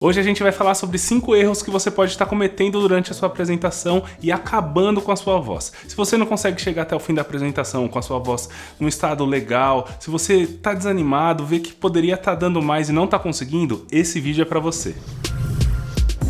Hoje a gente vai falar sobre 5 erros que você pode estar cometendo durante a sua apresentação e acabando com a sua voz. Se você não consegue chegar até o fim da apresentação com a sua voz num estado legal, se você está desanimado, vê que poderia estar dando mais e não está conseguindo, esse vídeo é para você.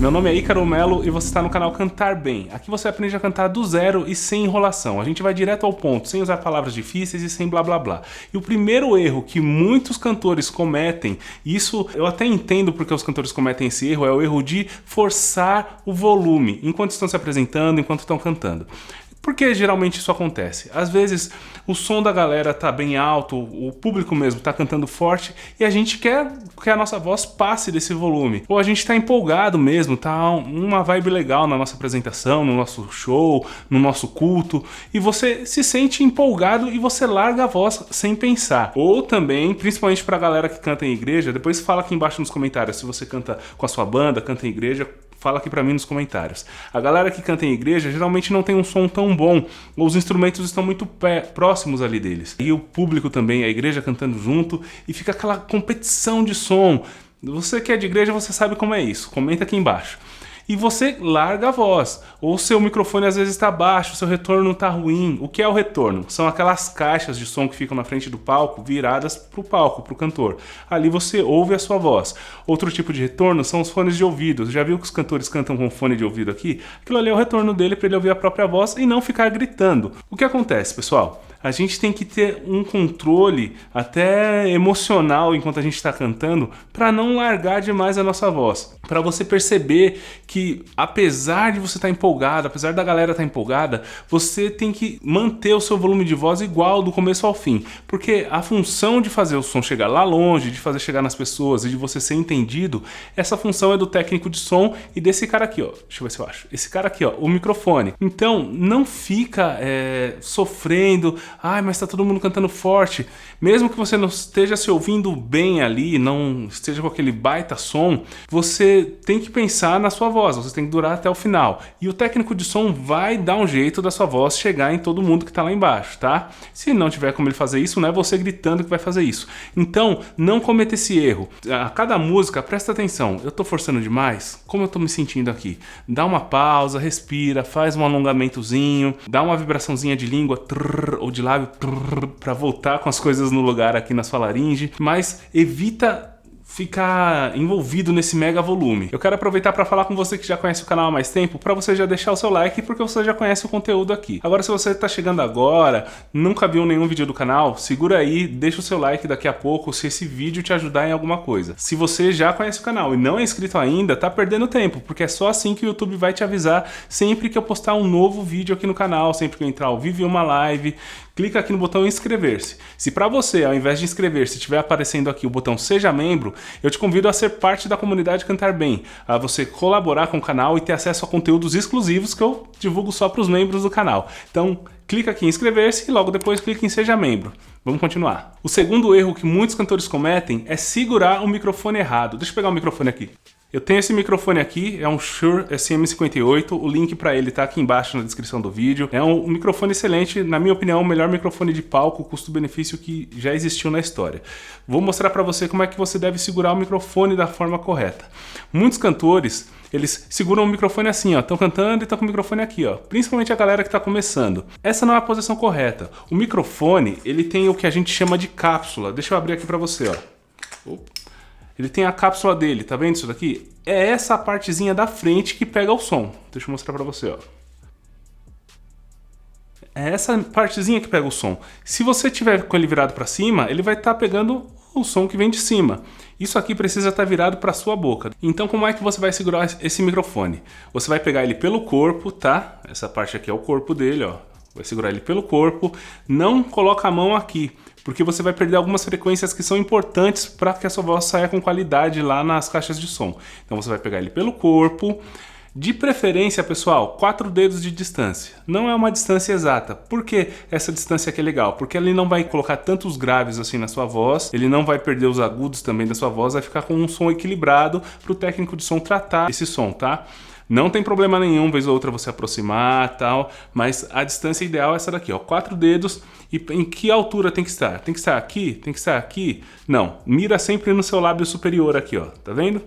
Meu nome é Ícaro Melo e você está no canal Cantar Bem. Aqui você aprende a cantar do zero e sem enrolação. A gente vai direto ao ponto, sem usar palavras difíceis e sem blá blá blá. E o primeiro erro que muitos cantores cometem, e isso eu até entendo porque os cantores cometem esse erro, é o erro de forçar o volume enquanto estão se apresentando, enquanto estão cantando. Por que geralmente isso acontece? Às vezes o som da galera tá bem alto, o público mesmo tá cantando forte e a gente quer que a nossa voz passe desse volume. Ou a gente tá empolgado mesmo, tá uma vibe legal na nossa apresentação, no nosso show, no nosso culto, e você se sente empolgado e você larga a voz sem pensar. Ou também, principalmente pra galera que canta em igreja, depois fala aqui embaixo nos comentários se você canta com a sua banda, canta em igreja. Fala aqui pra mim nos comentários. A galera que canta em igreja geralmente não tem um som tão bom, ou os instrumentos estão muito próximos ali deles. E o público também, a igreja cantando junto, e fica aquela competição de som. Você que é de igreja, você sabe como é isso. Comenta aqui embaixo. E você larga a voz, ou seu microfone às vezes está baixo, seu retorno está ruim. O que é o retorno? São aquelas caixas de som que ficam na frente do palco, viradas para o palco, para o cantor. Ali você ouve a sua voz. Outro tipo de retorno são os fones de ouvido. Já viu que os cantores cantam com fone de ouvido aqui? Aquilo ali é o retorno dele para ele ouvir a própria voz e não ficar gritando. O que acontece, pessoal? A gente tem que ter um controle até emocional enquanto a gente está cantando para não largar demais a nossa voz. Para você perceber que apesar de você estar empolgado, apesar da galera estar empolgada, você tem que manter o seu volume de voz igual do começo ao fim. Porque a função de fazer o som chegar lá longe, de fazer chegar nas pessoas e de você ser entendido, essa função é do técnico de som e desse cara aqui, ó. Deixa eu ver se eu acho. Esse cara aqui, ó, o microfone. Então, não fica sofrendo. Ai, mas tá todo mundo cantando forte. Mesmo que você não esteja se ouvindo bem ali, não esteja com aquele baita som, você tem que pensar na sua voz, você tem que durar até o final. E o técnico de som vai dar um jeito da sua voz chegar em todo mundo que tá lá embaixo, tá? Se não tiver como ele fazer isso, não é você gritando que vai fazer isso. Então, não cometa esse erro. A cada música, presta atenção. Eu tô forçando demais? Como eu tô me sentindo aqui? Dá uma pausa, respira, faz um alongamentozinho, dá uma vibraçãozinha de língua, trrr, ou de lábio, para voltar com as coisas no lugar aqui na sua laringe, mas evita ficar envolvido nesse mega volume. Eu quero aproveitar para falar com você que já conhece o canal há mais tempo, para você já deixar o seu like, porque você já conhece o conteúdo aqui. Agora, se você está chegando agora, nunca viu nenhum vídeo do canal, segura aí, deixa o seu like daqui a pouco, se esse vídeo te ajudar em alguma coisa. Se você já conhece o canal e não é inscrito ainda, tá perdendo tempo, porque é só assim que o YouTube vai te avisar sempre que eu postar um novo vídeo aqui no canal, sempre que eu entrar ao vivo em uma live. Clica aqui no botão inscrever-se. Se para você, ao invés de inscrever-se, estiver aparecendo aqui o botão Seja Membro, eu te convido a ser parte da comunidade Cantar Bem, a você colaborar com o canal e ter acesso a conteúdos exclusivos que eu divulgo só para os membros do canal. Então, clica aqui em inscrever-se e logo depois clica em Seja Membro. Vamos continuar. O segundo erro que muitos cantores cometem é segurar o microfone errado. Deixa eu pegar o microfone aqui. Eu tenho esse microfone aqui, é um Shure SM58, o link para ele tá aqui embaixo na descrição do vídeo. É um microfone excelente, na minha opinião, o melhor microfone de palco, custo-benefício que já existiu na história. Vou mostrar para você como é que você deve segurar o microfone da forma correta. Muitos cantores, eles seguram o microfone assim, ó, estão cantando e estão com o microfone aqui, ó. Principalmente a galera que está começando. Essa não é a posição correta. O microfone, ele tem o que a gente chama de cápsula. Deixa eu abrir aqui para você, ó. Opa. Ele tem a cápsula dele, tá vendo isso daqui? É essa partezinha da frente que pega o som. Deixa eu mostrar pra você, ó. É essa partezinha que pega o som. Se você tiver com ele virado pra cima, ele vai estar pegando o som que vem de cima. Isso aqui precisa estar virado para sua boca. Então, como é que você vai segurar esse microfone? Você vai pegar ele pelo corpo, tá? Essa parte aqui é o corpo dele, ó. Vai segurar ele pelo corpo. Não coloca a mão aqui, porque você vai perder algumas frequências que são importantes para que a sua voz saia com qualidade lá nas caixas de som. Então você vai pegar ele pelo corpo, de preferência, pessoal, 4 dedos de distância. Não é uma distância exata. Por que essa distância aqui é legal? Porque ele não vai colocar tantos graves assim na sua voz, ele não vai perder os agudos também da sua voz, vai ficar com um som equilibrado para o técnico de som tratar esse som, tá? Não tem problema nenhum, vez ou outra você aproximar, tal, mas a distância ideal é essa daqui, ó, 4 dedos. E em que altura tem que estar? Tem que estar aqui? Tem que estar aqui? Não, mira sempre no seu lábio superior aqui, ó, tá vendo?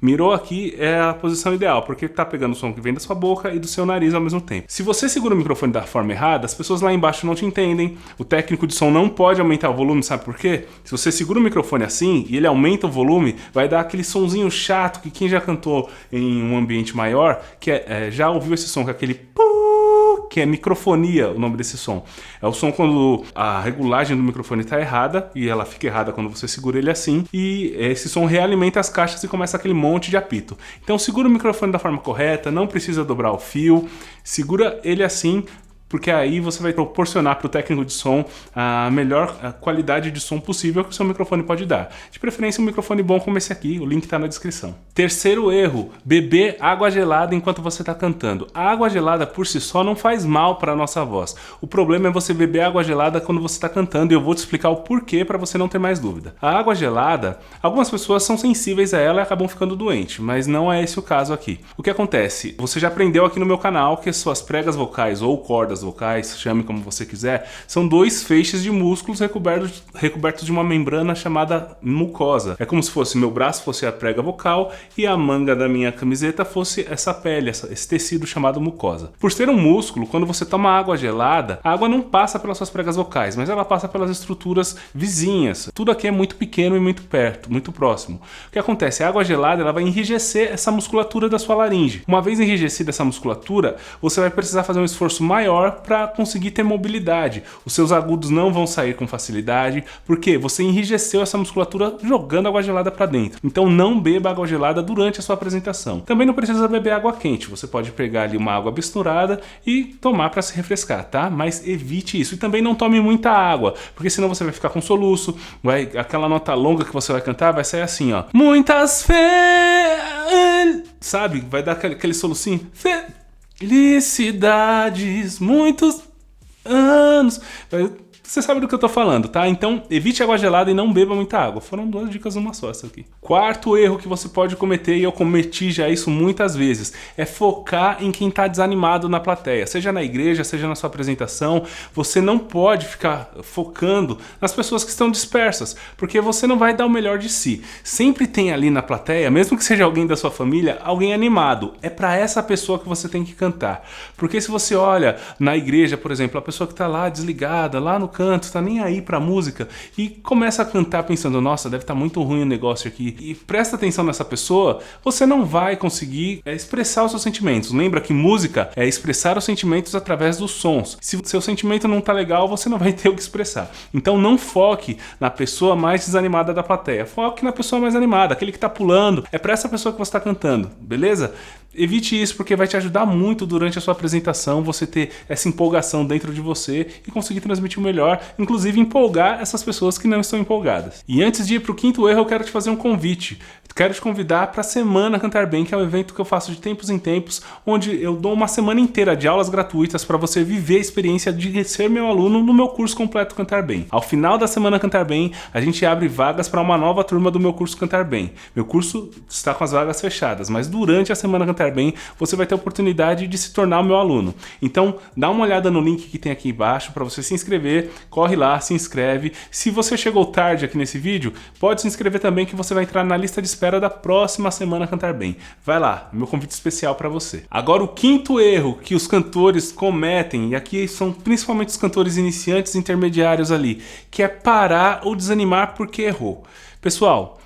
Mirou aqui é a posição ideal, porque tá pegando o som que vem da sua boca e do seu nariz ao mesmo tempo. Se você segura o microfone da forma errada, as pessoas lá embaixo não te entendem, o técnico de som não pode aumentar o volume, sabe por quê? Se você segura o microfone assim e ele aumenta o volume, vai dar aquele sonzinho chato que quem já cantou em um ambiente maior, que já ouviu esse som, que é aquele pu, que é microfonia, o nome desse som. É o som quando a regulagem do microfone está errada, e ela fica errada quando você segura ele assim, e esse som realimenta as caixas e começa aquele monte de apito. Então segura o microfone da forma correta, não precisa dobrar o fio, segura ele assim, porque aí você vai proporcionar para o técnico de som a melhor qualidade de som possível que o seu microfone pode dar. De preferência um microfone bom como esse aqui, o link está na descrição. Terceiro erro, beber água gelada enquanto você está cantando. A água gelada por si só não faz mal para a nossa voz. O problema é você beber água gelada quando você está cantando, e eu vou te explicar o porquê para você não ter mais dúvida. A água gelada, algumas pessoas são sensíveis a ela e acabam ficando doentes, mas não é esse o caso aqui. O que acontece? Você já aprendeu aqui no meu canal que suas pregas vocais ou cordas vocais, chame como você quiser, são dois feixes de músculos recobertos de uma membrana chamada mucosa. É como se fosse meu braço fosse a prega vocal e a manga da minha camiseta fosse essa pele, esse tecido chamado mucosa. Por ser um músculo, quando você toma água gelada, a água não passa pelas suas pregas vocais, mas ela passa pelas estruturas vizinhas. Tudo aqui é muito pequeno e muito perto, muito próximo. O que acontece? A água gelada ela vai enrijecer essa musculatura da sua laringe. Uma vez enrijecida essa musculatura, você vai precisar fazer um esforço maior para conseguir ter mobilidade. Os seus agudos não vão sair com facilidade, porque você enrijeceu essa musculatura jogando água gelada para dentro. Então não beba água gelada durante a sua apresentação. Também não precisa beber água quente, você pode pegar ali uma água misturada e tomar para se refrescar, tá? Mas evite isso. E também não tome muita água, porque senão você vai ficar com soluço, aquela nota longa que você vai cantar vai sair assim, ó. Muitas sabe? Vai dar aquele solucinho. Felicidades, muitos anos. Você sabe do que eu tô falando, tá? Então evite água gelada e não beba muita água. Foram duas dicas numa só essa aqui. Quarto erro que você pode cometer, e eu cometi já isso muitas vezes, é focar em quem tá desanimado na plateia. Seja na igreja, seja na sua apresentação, você não pode ficar focando nas pessoas que estão dispersas, porque você não vai dar o melhor de si. Sempre tem ali na plateia, mesmo que seja alguém da sua família, alguém animado. É para essa pessoa que você tem que cantar. Porque se você olha na igreja, por exemplo, a pessoa que tá lá desligada, lá no canto, tá nem aí pra música e começa a cantar pensando, nossa, deve estar muito ruim o negócio aqui, e presta atenção nessa pessoa, você não vai conseguir expressar os seus sentimentos. Lembra que música é expressar os sentimentos através dos sons. Se o seu sentimento não tá legal, você não vai ter o que expressar. Então não foque na pessoa mais desanimada da plateia, foque na pessoa mais animada, aquele que tá pulando, é pra essa pessoa que você tá cantando, beleza? Evite isso porque vai te ajudar muito durante a sua apresentação, você ter essa empolgação dentro de você e conseguir transmitir o melhor, inclusive empolgar essas pessoas que não estão empolgadas. E antes de ir para o quinto erro, eu quero te fazer um convite. Quero te convidar para a Semana Cantar Bem, que é um evento que eu faço de tempos em tempos, onde eu dou uma semana inteira de aulas gratuitas para você viver a experiência de ser meu aluno no meu curso completo Cantar Bem. Ao final da Semana Cantar Bem, a gente abre vagas para uma nova turma do meu curso Cantar Bem. Meu curso está com as vagas fechadas, mas durante a Semana Cantar Bem, você vai ter a oportunidade de se tornar o meu aluno. Então, dá uma olhada no link que tem aqui embaixo para você se inscrever, corre lá, se inscreve. Se você chegou tarde aqui nesse vídeo, pode se inscrever também que você vai entrar na lista de espera da próxima Semana Cantar Bem. Vai lá, meu convite especial para você. Agora o quinto erro que os cantores cometem, e aqui são principalmente os cantores iniciantes e intermediários ali, que é parar ou desanimar porque errou. Pessoal,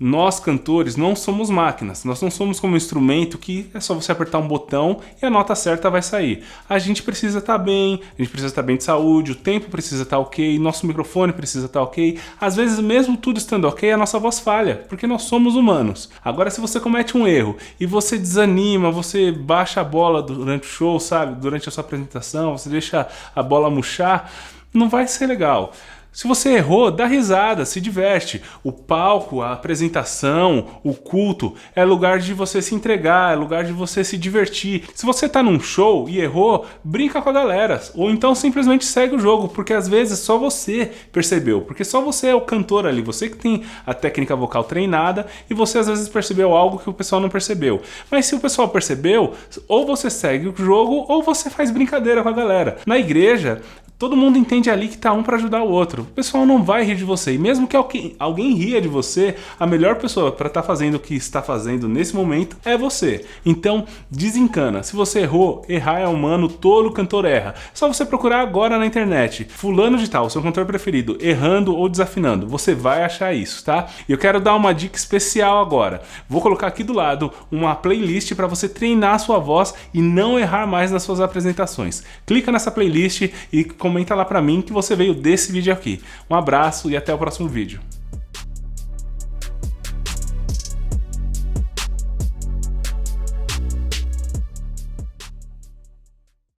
nós cantores não somos máquinas, nós não somos como um instrumento que é só você apertar um botão e a nota certa vai sair. A gente precisa estar bem, a gente precisa estar bem de saúde, o tempo precisa estar ok, nosso microfone precisa estar ok. Às vezes mesmo tudo estando ok, a nossa voz falha, porque nós somos humanos. Agora se você comete um erro e você desanima, você baixa a bola durante o show, sabe? Durante a sua apresentação, você deixa a bola murchar, não vai ser legal. Se você errou, dá risada, se diverte. O palco, a apresentação, o culto é lugar de você se entregar, é lugar de você se divertir. Se você tá num show e errou, brinca com a galera. Ou então simplesmente segue o jogo, porque às vezes só você percebeu. Porque só você é o cantor ali, você que tem a técnica vocal treinada e você às vezes percebeu algo que o pessoal não percebeu. Mas se o pessoal percebeu, ou você segue o jogo ou você faz brincadeira com a galera. Na igreja, todo mundo entende ali que tá um para ajudar o outro. O pessoal não vai rir de você. E mesmo que alguém ria de você, a melhor pessoa para estar fazendo o que está fazendo nesse momento é você. Então, desencana. Se você errou, errar é humano, tolo cantor erra. É só você procurar agora na internet, fulano de tal, seu cantor preferido, errando ou desafinando. Você vai achar isso, tá? E eu quero dar uma dica especial agora. Vou colocar aqui do lado uma playlist para você treinar a sua voz e não errar mais nas suas apresentações. Clica nessa playlist e comenta lá para mim que você veio desse vídeo aqui. Um abraço e até o próximo vídeo.